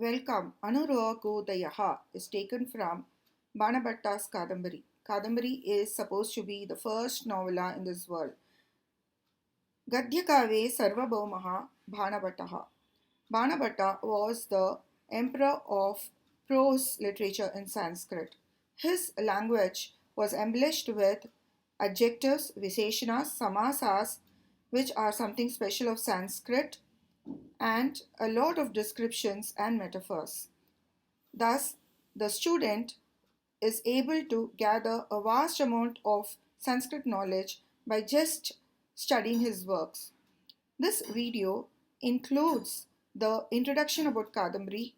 Welcome. Anurogodayaha is taken from Banabhatta's Kadambari. Kadambari is supposed to be the first novella in this world. Gadyakave Sarvabhaumaha Banabhattaha. Banabhatta was the emperor of prose literature in Sanskrit. His language was embellished with adjectives, visheshanas, samasas, which are something special of Sanskrit, and a lot of descriptions and metaphors. Thus, the student is able to gather a vast amount of Sanskrit knowledge by just studying his works. This video includes the introduction about Kadambari,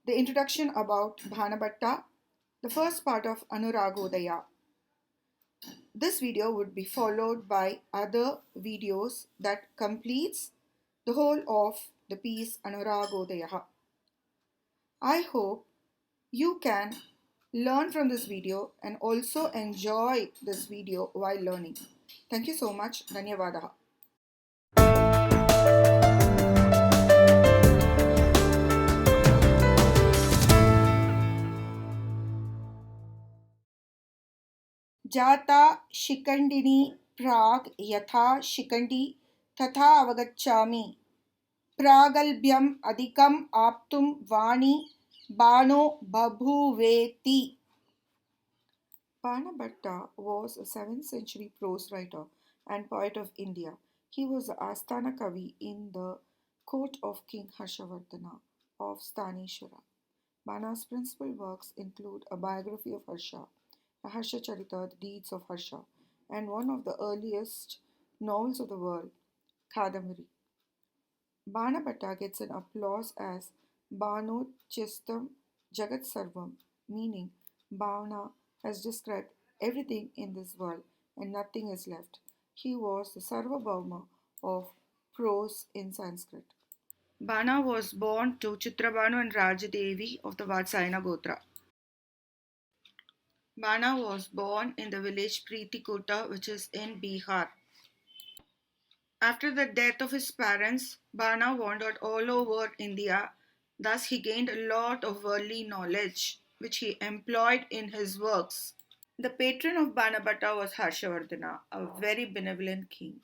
the introduction about Bhanabhatta, the first part of Anuragodaya. This video would be followed by other videos that completes the whole of the piece Anuragodaya. I hope you can learn from this video and also enjoy this video while learning. Thank you so much. Dhanyavadaha. जाता शिखण्डिनी प्राग यथा शिखण्डी तथा अवगच्छामि प्रागल्भ्यम् अधिकम् आप्तुं वाणी बाणो बभूवेति. Banabhatta was a 7th century prose writer and poet of India. He was the Asthana Kavi in the court of King Harshavardhana of Stanishwara. Bana's principal works include a biography of Harsha, a Harsha Charita, the deeds of Harsha, and one of the earliest novels of the world, Kadambari. Banabhatta gets an applause as Banochistam Jagat Sarvam, meaning Bana has described everything in this world and nothing is left. He was the Sarvabhauma of prose in Sanskrit. Bana was born to Chitrabhanu and Rajadevi of the Vatsayana Gotra. Bana was born in the village Pritikota, which is in Bihar. After the death of his parents, Bana wandered all over India. Thus, he gained a lot of worldly knowledge, which he employed in his works. The patron of Banabhatta was Harshavardhana, a very benevolent king.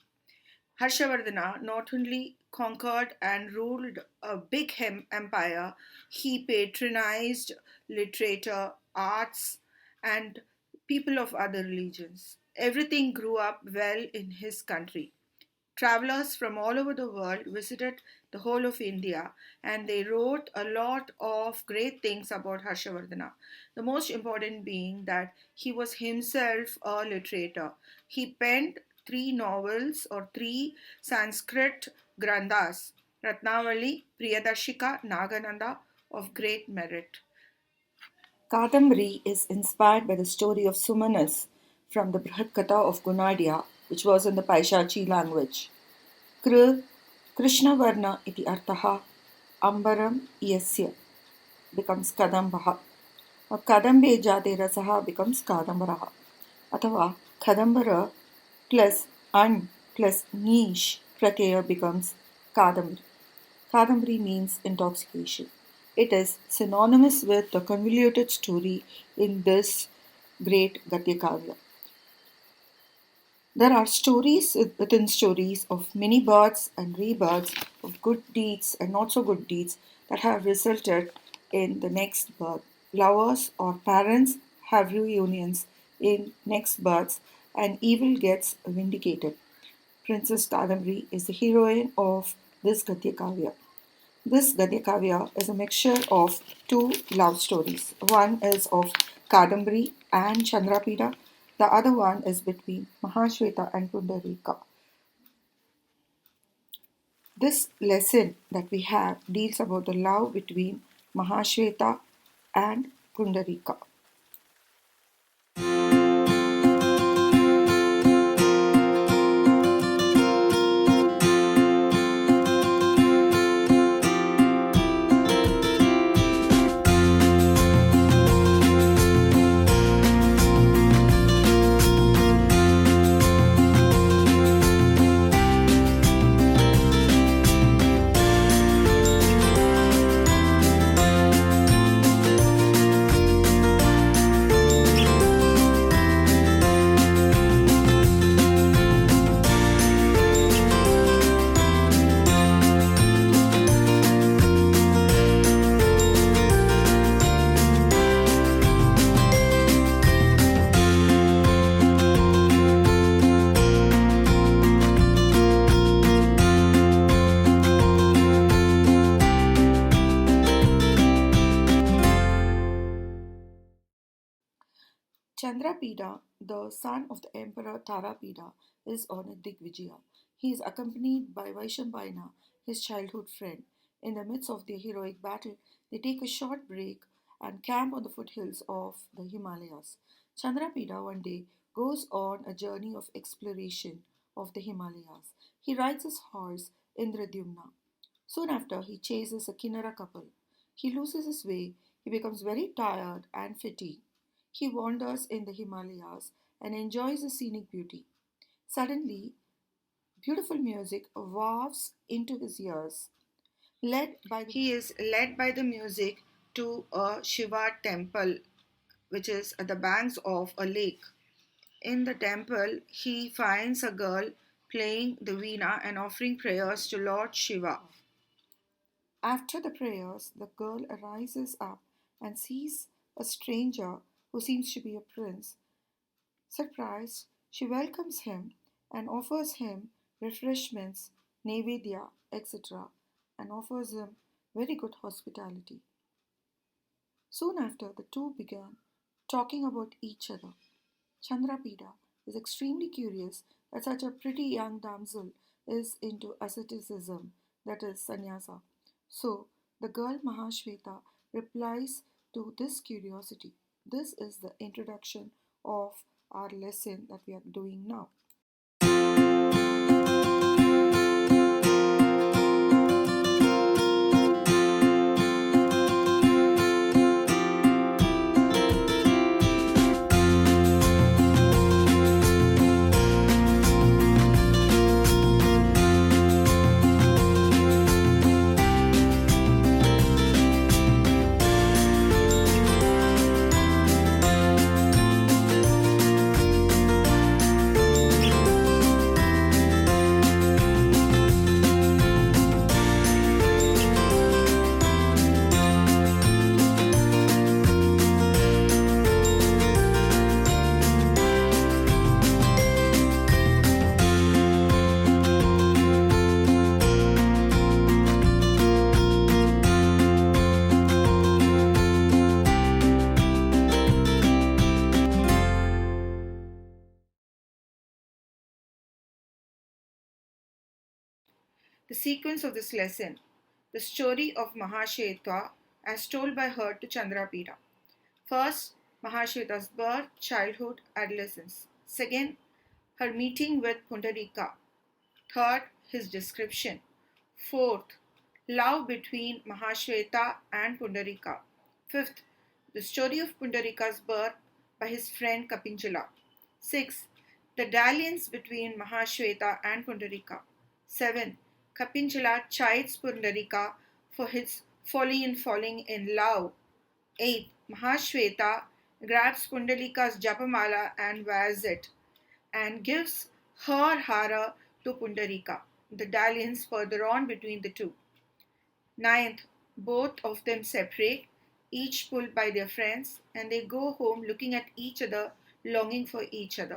Harshavardhana not only conquered and ruled a big empire, he patronized literature, arts, and people of other religions. Everything grew up well in his country. Travelers from all over the world visited the whole of India and they wrote a lot of great things about Harshavardhana. The most important being that he was himself a literator. He penned 3 novels or 3 Sanskrit granthas, Ratnavali, Priyadarshika, Nagananda, of great merit. Kadambari is inspired by the story of Sumanas from the Brihad Katha of Gunadiya, which was in the Paishachi language. Krishna Varna iti artaha ambaram yasya becomes Kadambaha. Kadambe jate rasaha becomes Kadambaraha. Athava Kadambara plus an plus nish pratyaya becomes Kadambari. Kadambari means intoxication. It is synonymous with the convoluted story in this great Gadya Kavya. There are stories within stories of many births and rebirths, of good deeds and not so good deeds that have resulted in the next birth. Lovers or parents have reunions in next births and evil gets vindicated. Princess Kadambari is the heroine of this Gadya Kavya. This Gadya Kavya is a mixture of 2 love stories. One is of Kadambari and Chandrapida. The other one is between Mahashweta and Pundarika. This lesson that we have deals about the love between Mahashweta and Pundarika. Chandrapida, the son of the emperor Tarapida, is on a Digvijaya. He is accompanied by Vaishambhayana, his childhood friend. In the midst of their heroic battle, they take a short break and camp on the foothills of the Himalayas. Chandrapida one day goes on a journey of exploration of the Himalayas. He rides his horse Indradyumna. Soon after, he chases a Kinnara couple. He loses his way, he becomes very tired and fatigued. He wanders in the Himalayas and enjoys the scenic beauty. Suddenly, beautiful music wafts into his ears. He is led by the music to a Shiva temple, which is at the banks of a lake. In the temple, he finds a girl playing the veena and offering prayers to Lord Shiva. After the prayers, the girl rises up and sees a stranger who seems to be a prince. Surprised, she welcomes him and offers him refreshments, nevedya, etc., and offers him very good hospitality. Soon after, the two began talking about each other. Chandrapida is extremely curious that such a pretty young damsel is into asceticism, that is, sannyasa. So, the girl Mahashweta replies to this curiosity. This is the introduction of our lesson that we are doing now. The sequence of this lesson: the story of Mahashweta as told by her to Chandrapida. First, Mahashweta's birth, childhood, adolescence. Second, her meeting with Pundarika. Third, his description. Fourth, love between Mahashweta and Pundarika. Fifth, the story of Pundarika's birth by his friend Kapinjala. Sixth, the dalliance between Mahashweta and Pundarika. Seventh, Kapinjala chides Pundarika for his folly in falling in love. 8. Mahashweta grabs Pundalika's Japamala and wears it and gives her hara to Pundarika. The dalliance further on between the two. Ninth, both of them separate, each pulled by their friends, and they go home looking at each other, longing for each other.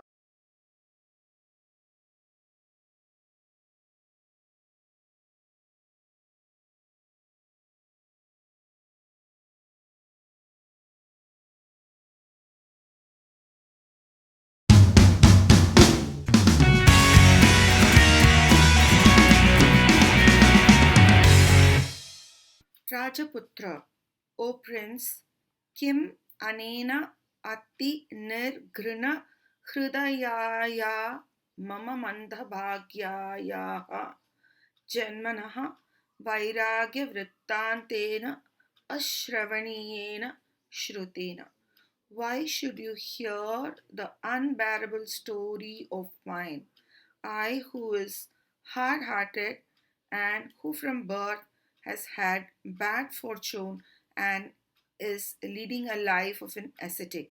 Rajaputra, O Prince, Kim Anena Ati Nirgrina Hridayaya Mama Mandhabhagyayaha Janmanaha Vairagyavrittanteena Ashravaniyena Shrutena. Why should you hear the unbearable story of mine? I, who is hard hearted and who from birth has had bad fortune and is leading a life of an ascetic.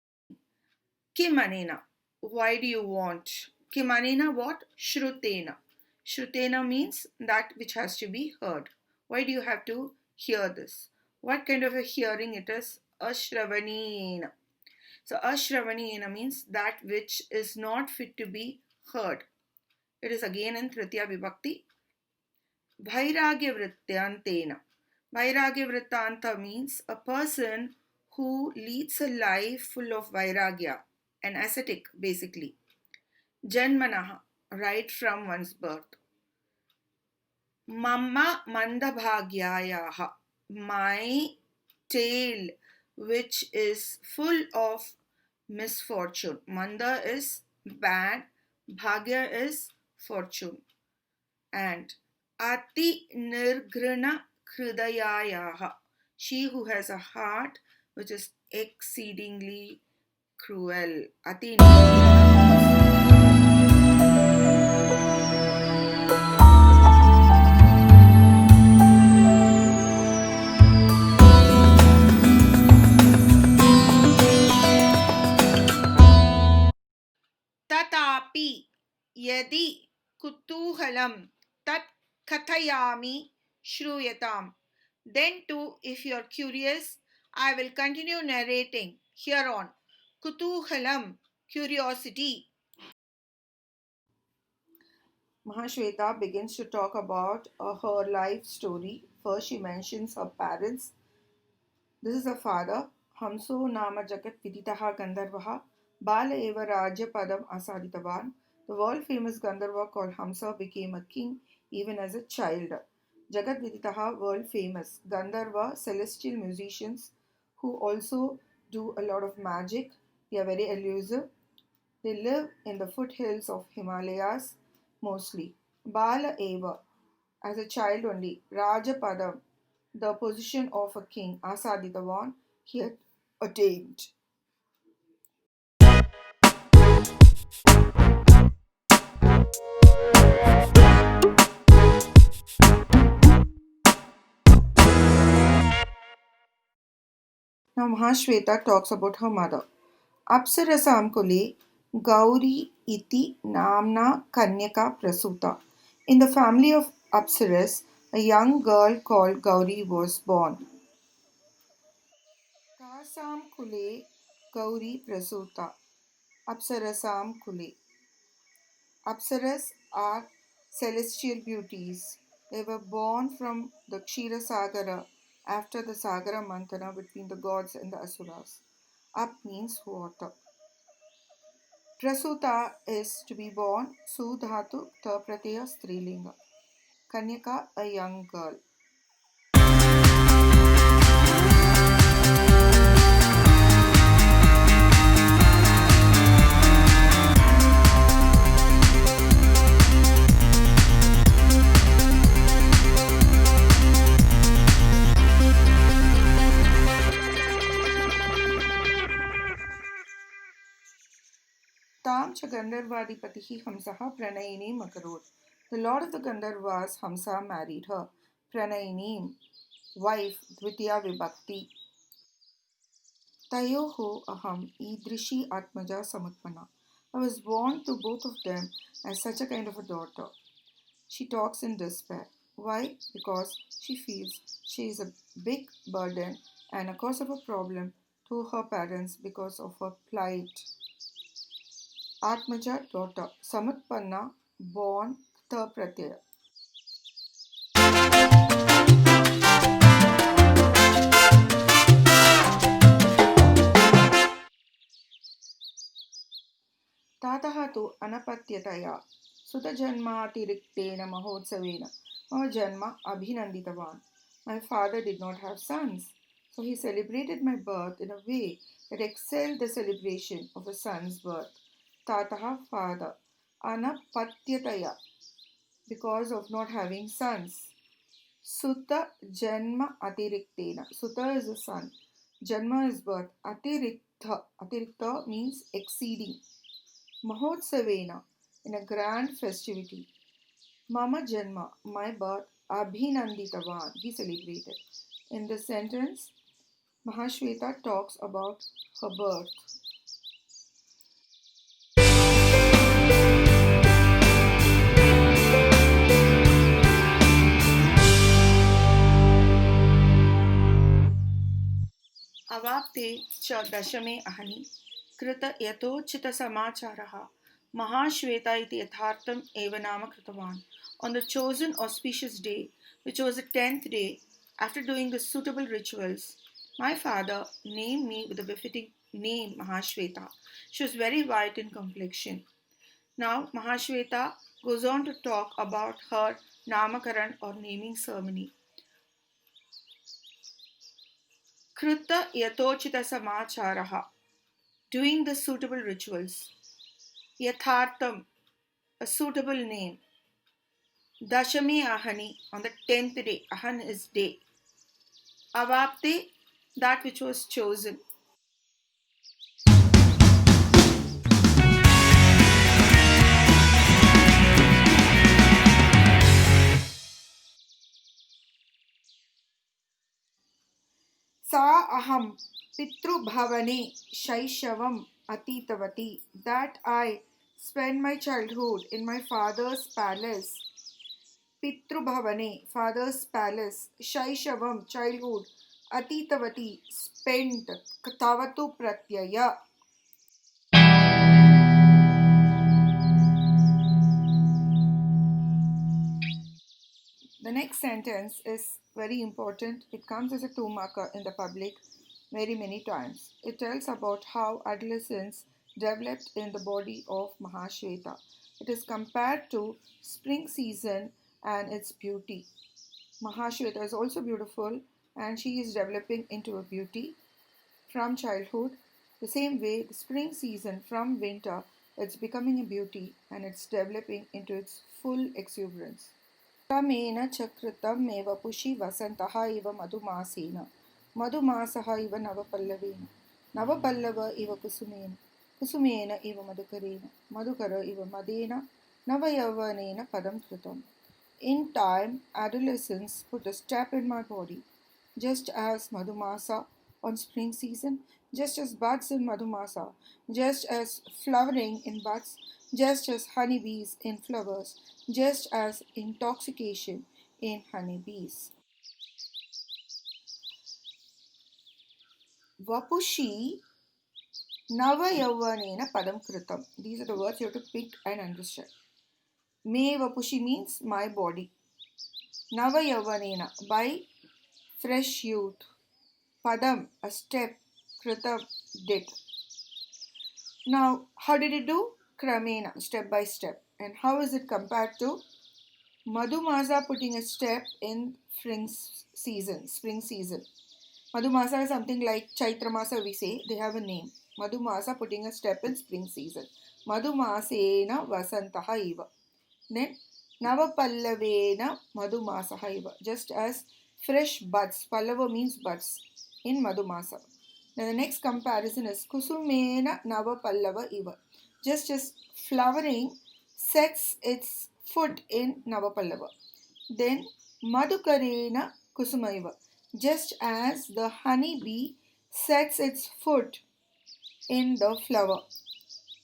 Kimanena. Why do you want? Kimanena what? Shrutena. Shrutena means that which has to be heard. Why do you have to hear this? What kind of a hearing it is? Ashravaniyena. So Ashravaniyena means that which is not fit to be heard. It is again in Tritiya Vibhakti. Vairagya Vrittantena. Vairagya Vrittanta means a person who leads a life full of Vairagya. an ascetic basically. Janmanaha, right from one's birth. Mamma mandabhagyayaha, my tale which is full of misfortune. Manda is bad, bhagya is fortune. And ati nirgrana hridayayaha, she who has a heart which is exceedingly cruel. Ati तथापि यदि कुतूहलं तत् कथयामि श्रूयताम्. Then too, if you are curious, I will continue narrating here on. Kutuhalam, curiosity. Mahashweta begins to talk about her life story. First, she mentions her parents. This is her father. Hamso nama jagat viditaha Gandharvaha Bala eva Rajya Padam Asaditavan. The world famous Gandharva called Hamsa became a king even as a child. Jagat Viditaha, world famous. Gandharva, celestial musicians who also do a lot of magic. They are very elusive. They live in the foothills of Himalayas mostly. Bala eva, as a child only. Rajapadam, the position of a king, Asaditavan, he had attained. Now Mahashweta talks about her mother. Apsarasam kule Gauri iti namna kanyaka prasuta. In the family of Apsaras, a young girl called Gauri was born. Tasam kule Gauri prasuta. Apsarasam kule. Apsaras are celestial beauties. They were born from the Kshira Sagara after the Sagara Mantana between the gods and the Asuras. Up means water. Prasuta is to be born. Sudhatu ta pratyaya strilinga. Kanyaka, a young girl. Tam cha Gandharvadipatihi Hamsaha Pranayini Makarod. The lord of the Gandharvas, Hamsa, married her. Pranayini, wife, Dvitiya Vibhakti. Tayoho aham idrishi atmaja samutpana. I was born to both of them as such a kind of a daughter. She talks in despair. Why? Because she feels she is a big burden and a cause of a problem to her parents because of her plight. Atmaja, daughter. Samutpanna, born. Ta pratyaya. तातः तु अनपत्यतया सुतजन्मातिरिक्तेन महोत्सवेन मम जन्म अभिनन्दितवान्. My father did not have sons, so he celebrated my birth in a way that excelled the celebration of a son's birth. Tatah, father. Anapatyataya, because of not having sons. Sutta Janma Atiriktena. Sutta is a son. Janma is birth. Atirikta. Atirikta means exceeding. Mahotsavena, in a grand festivity. Mama Janma, my birth. Abhinanditavan, he celebrated. In this sentence, Mahashweta talks about her birth. अवाप्ते च दशमे अहनि कृत यथोचितसमाचारः महाश्वेता इति यथार्थम् एव नाम कृतवान्. On the chosen auspicious day, which was the 10th day, after doing the suitable rituals, my father named me with a befitting name Mahashweta. She was very white in complexion. Now, Mahashweta goes on to talk about her Namakaran or naming ceremony. Krita Yatochita Samacharaha, doing the suitable rituals. Yathartham, a suitable name. Dashami Ahani, on the 10th day, Ahan is day. Avapte, that which was chosen. Sa aham pitrubhavane shaishavam atitavati, that I spent my childhood in my father's palace. Pitrubhavane, father's palace. Shaishavam, childhood. Atitavati, spent. Katavatu pratyaya. The next sentence is very important. It comes as a two marker in the public very many times. It tells about how adolescence developed in the body of Mahashweta. It is compared to spring season and its beauty. Mahashweta is also beautiful and she is developing into a beauty from childhood. The same way, the spring season from winter, it's becoming a beauty and it's developing into its full exuberance. Krameena chakritam eva pushi vasantaha iva madhumasena. Madhumasaha iva navapallavena. Navapallava iva kusumena. Kusumena iva madhukarena. Madhukara iva madena. Navayavanena padam kritam. In time, adolescence put a step in my body, just as Madhumasa on spring season, just as buds in Madhumasa, just as flowering in buds, just as honeybees in flowers, just as intoxication in honeybees. Vapushi Navayavvanena Padam Kritam. These are the words you have to pick and understand. Me Vapushi means my body. Navayavvanena, by fresh youth. Padam, a step. Kritam, did. Now, how did it do? Kramena, step by step. And how is it compared to Madhumasa putting a step in spring season? Madhumasa is something like Chaitramasa we say, they have a name. Madhumasa putting a step in spring season. Madhumasena vasantaha iva. Then Navapallavena Madhumasaha iva. Just as fresh buds, Pallava means buds, in Madhumasa. Now the next comparison is Kusumena Navapallava iva. Just as flowering sets its foot in Navapallava. Then Madhukarena Kusuma iva. Just as the honey bee sets its foot in the flower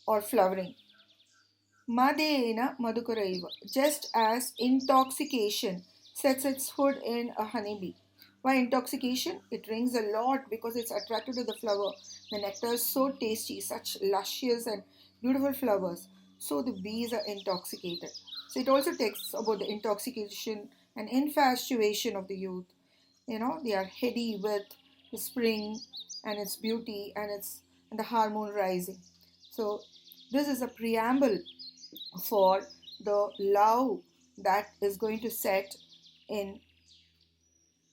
or flowering. Madena Madhukaraiva, just as intoxication sets its foot in a honeybee. Why intoxication? It rings a lot because it's attracted to the flower. The nectar is so tasty, such luscious and beautiful flowers. So the bees are intoxicated. So it also talks about the intoxication and infatuation of the youth. They are heady with the spring and its beauty and the hormone rising. So this is a preamble for the love that is going to set in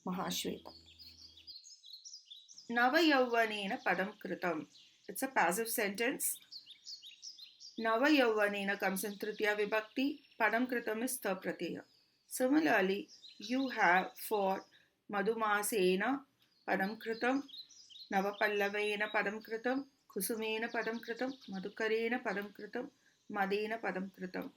Mahashweta. Navayavvanena padam kritam. It's a passive sentence. Navayavvanena comes in Tritiya Vibhakti. Padam kritam is third pratyaya. Similarly, you have for Madhumasena padam kritam, Navapallavena padam kritam, Kusumena padam kritam, Madhukarena padam kritam, Madena padam kritam.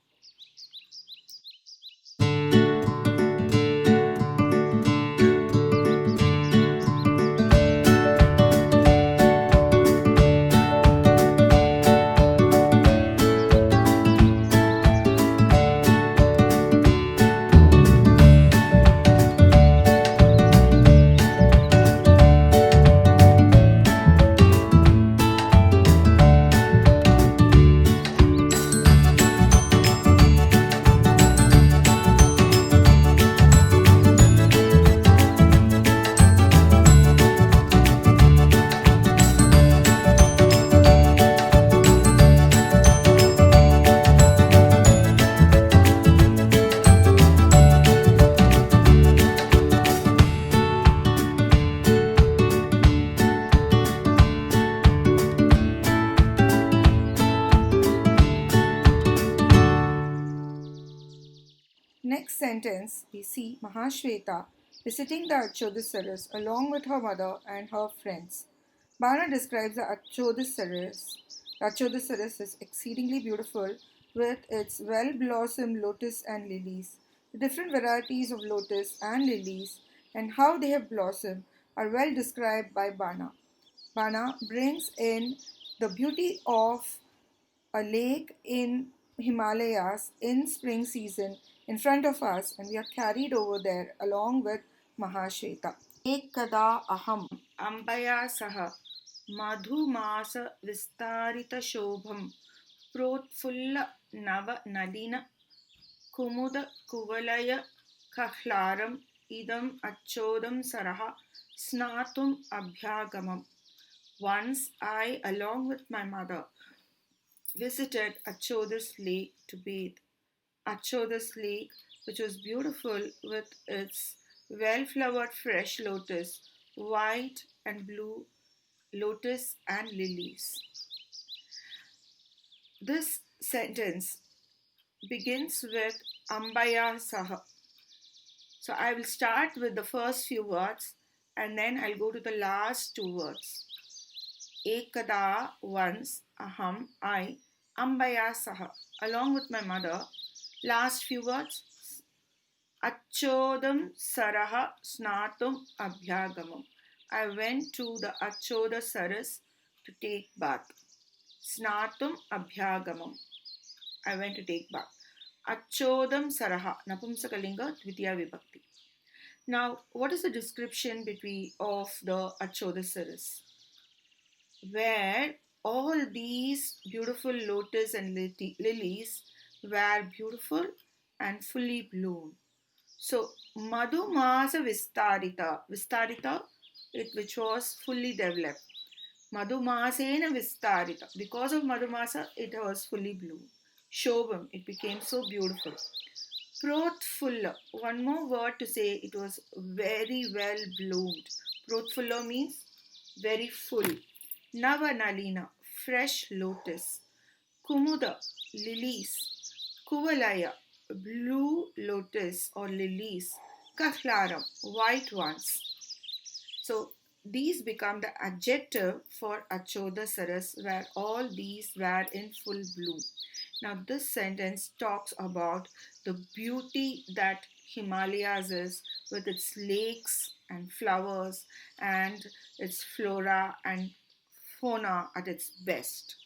next sentence, we see Mahashweta visiting the Achodhyasaras along with her mother and her friends. Bana describes the Achodhyasaras. The Achodhyasaras is exceedingly beautiful with its well-blossomed lotus and lilies. The different varieties of lotus and lilies and how they have blossomed are well described by Bana. Bana brings in the beauty of a lake in Himalayas in spring season in front of us, and we are carried over there along with Mahashweta. Ekada aham ambaya saha madhumasa vistarita shobham protfulla nava nadina kumuda kuvalaya kahlaram idam achodam saraha snatum abhyagamam. Once I, along with my mother, visited Achodhya's lake to bathe. Achodhya's lake, which was beautiful with its well-flowered fresh lotus, white and blue lotus and lilies. This sentence begins with Ambaya Saha. So I will start with the first few words and then I'll go to the last two words. Ekada, once, aham, I, ambaya saha, along with my mother. Last few words. Achodam saraha snatum abhyagamam. I went to the Achodha Saras to take bath. Snatum abhyagamam. I went to take bath. Achodam saraha, napumsakalinga, dvitiya vibhakti. Now, what is the description of the Achodha Saras? Where all these beautiful lotus and lilies were beautiful and fully bloomed. So, Madhumasa Vistarita, which was fully developed. Madhumasena Vistarita, because of Madhumasa, it was fully bloomed. Shobham, it became so beautiful. Protfulla, one more word to say, it was very well bloomed. Protfulla means very full. Navanalina, fresh lotus. Kumuda, lilies. Kuvalaya, blue lotus or lilies. Kahlaram, white ones. So these become the adjective for Achodha Saras, where all these were in full bloom. Now this sentence talks about the beauty that Himalayas is with its lakes and flowers and its flora and fauna at its best.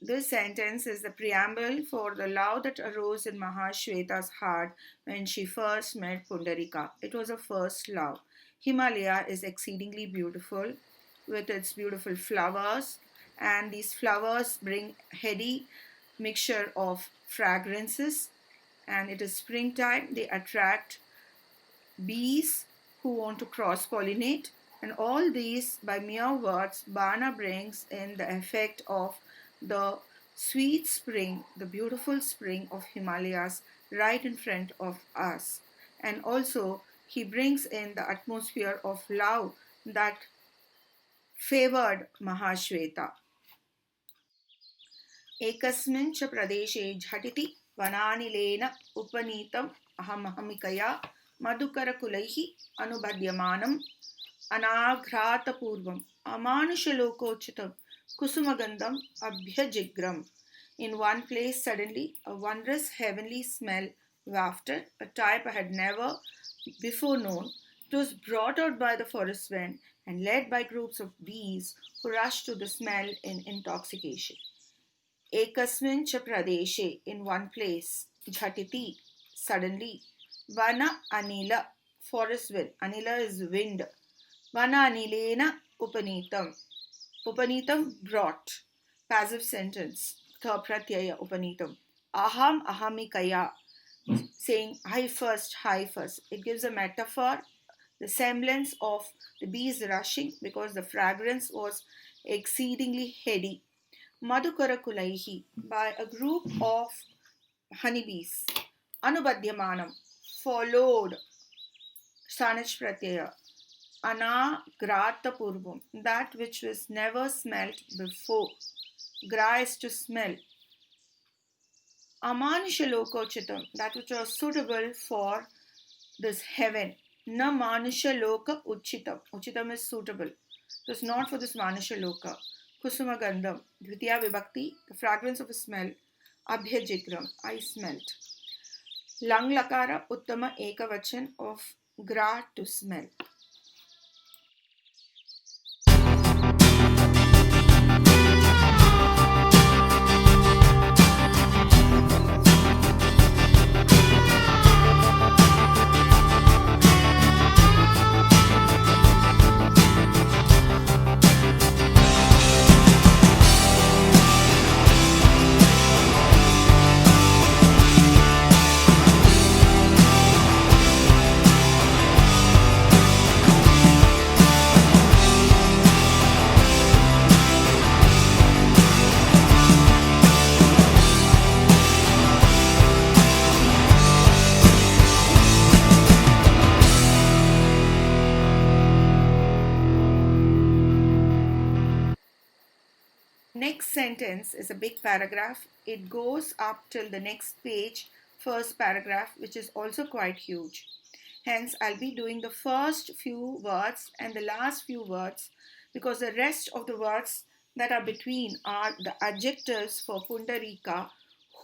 This sentence is the preamble for the love that arose in Mahashweta's heart when she first met Pundarika. It was a first love. Himalaya is exceedingly beautiful with its beautiful flowers, and these flowers bring heady mixture of fragrances, and it is springtime. They attract bees who want to cross pollinate, and all these by mere words Bana brings in the effect of the sweet spring, the beautiful spring of Himalayas right in front of us. And also he brings in the atmosphere of love that favored Mahashweta. एकस्मिन् च प्रदेशे झटिति वनानिलेन उपनीतम् अहमहमिकया मधुकरकुलैः अनुबध्यमानम् अनाघ्रातपूर्वम् Amanushalokauchitam Kusumagandham Abhyajigram. In one place, suddenly, a wondrous heavenly smell wafted, a type I had never before known. It was brought out by the forest wind and led by groups of bees who rushed to the smell in intoxication. Ekasmin cha pradeshe, in one place, jhatiti, suddenly, vana anila, forest wind, anila is wind, vana anilena upanitam, upanitam brought, passive sentence, tha pratyaya upanitam, aham ahamikaya, saying I first. It gives a metaphor, the semblance of the bees rushing because the fragrance was exceedingly heady. Madhukara by a group of honeybees. Anubadhyamanam followed Sanach Pratyaya. Anagrata Purvam, that which was never smelt before. Gra is to smell. Amanisha Lokochitam, that which was suitable for this heaven. Na Manusha Loka Uchitam. Uchitam is suitable. It was not for this Manusha Loka. Kusuma Gandham, Dvitiya Vibhakti, the fragrance of a smell. Abhyajigram, I smelt. Lang Lakara Uttama Ekavachan of Gra to smell. Next sentence is a big paragraph. It goes up till the next page, first paragraph, which is also quite huge. Hence, I'll be doing the first few words and the last few words because the rest of the words that are between are the adjectives for Pundarika,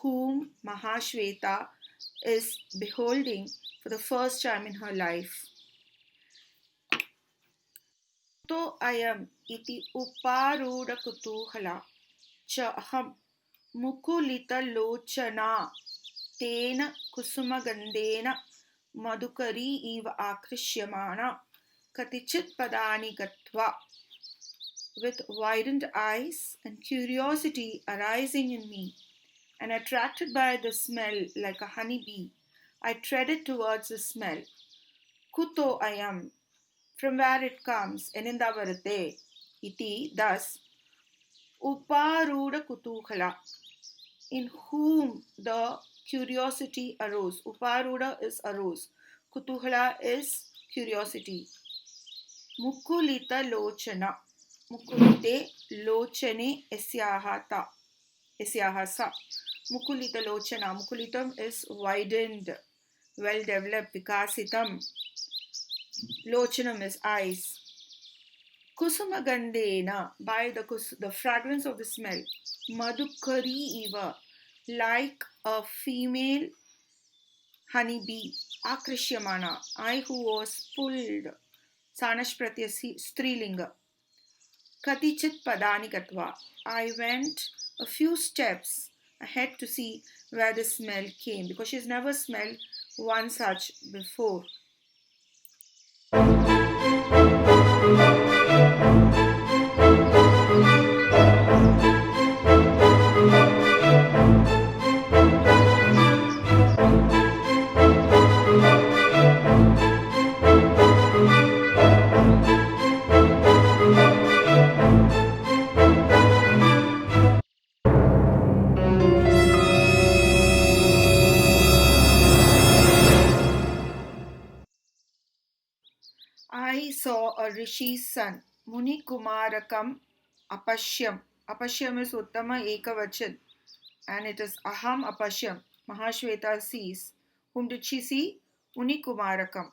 whom Mahashweta is beholding for the first time in her life. To ayam iti uparuda kutuhala cha aham मुकुलितलोचना तेन कुसुमगन्धेन मधुकरी इव आकृष्यमाणा कतिचित् पदानि गत्वा. With widened eyes and curiosity arising in me, and attracted by the smell like a honey bee, I treaded towards the smell. Kuto ayam, from where it comes, eninda varate, iti, thus, uparuda kutuhala, in whom the curiosity arose. Uparuda is arose. Kutuhala is curiosity. Mukulita lochana. Mukulite lochane esyahata. Esyahasa. Mukulita lochana. Mukulitam is widened, well developed. Vikasitam. Lochanam is eyes. Kusumagandena, by the fragrance of the smell. Madhukari iva, like a female honeybee. Akrishyamana, I who was pulled. Sanashpratyasi strilinga. Katichit padani katva, I went a few steps ahead to see where the smell came because she's never smelled one such before. I saw a rishi's son, Muni Kumarakam Apashyam. Apashyam is Uttama Ekavachan, and it is Aham Apashyam. Mahashweta sees. Whom did she see? Muni Kumarakam,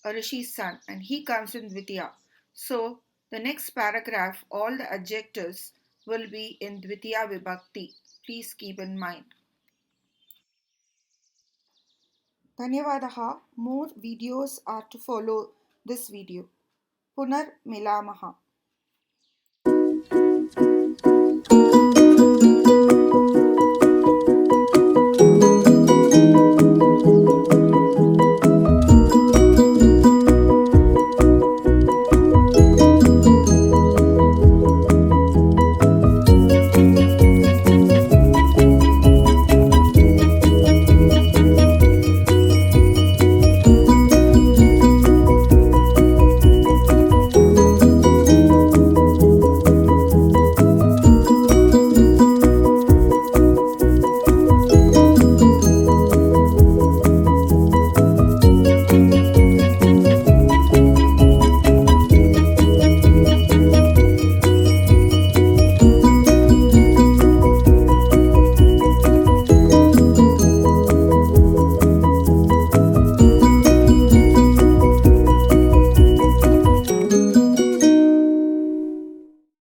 a rishi's son, and he comes in Dvitiya. So The next paragraph, all the adjectives will be in Dvitiya Vibhakti. Please keep in mind. Dhanyavadaha. More videos are to follow this video. Punar Milamaha.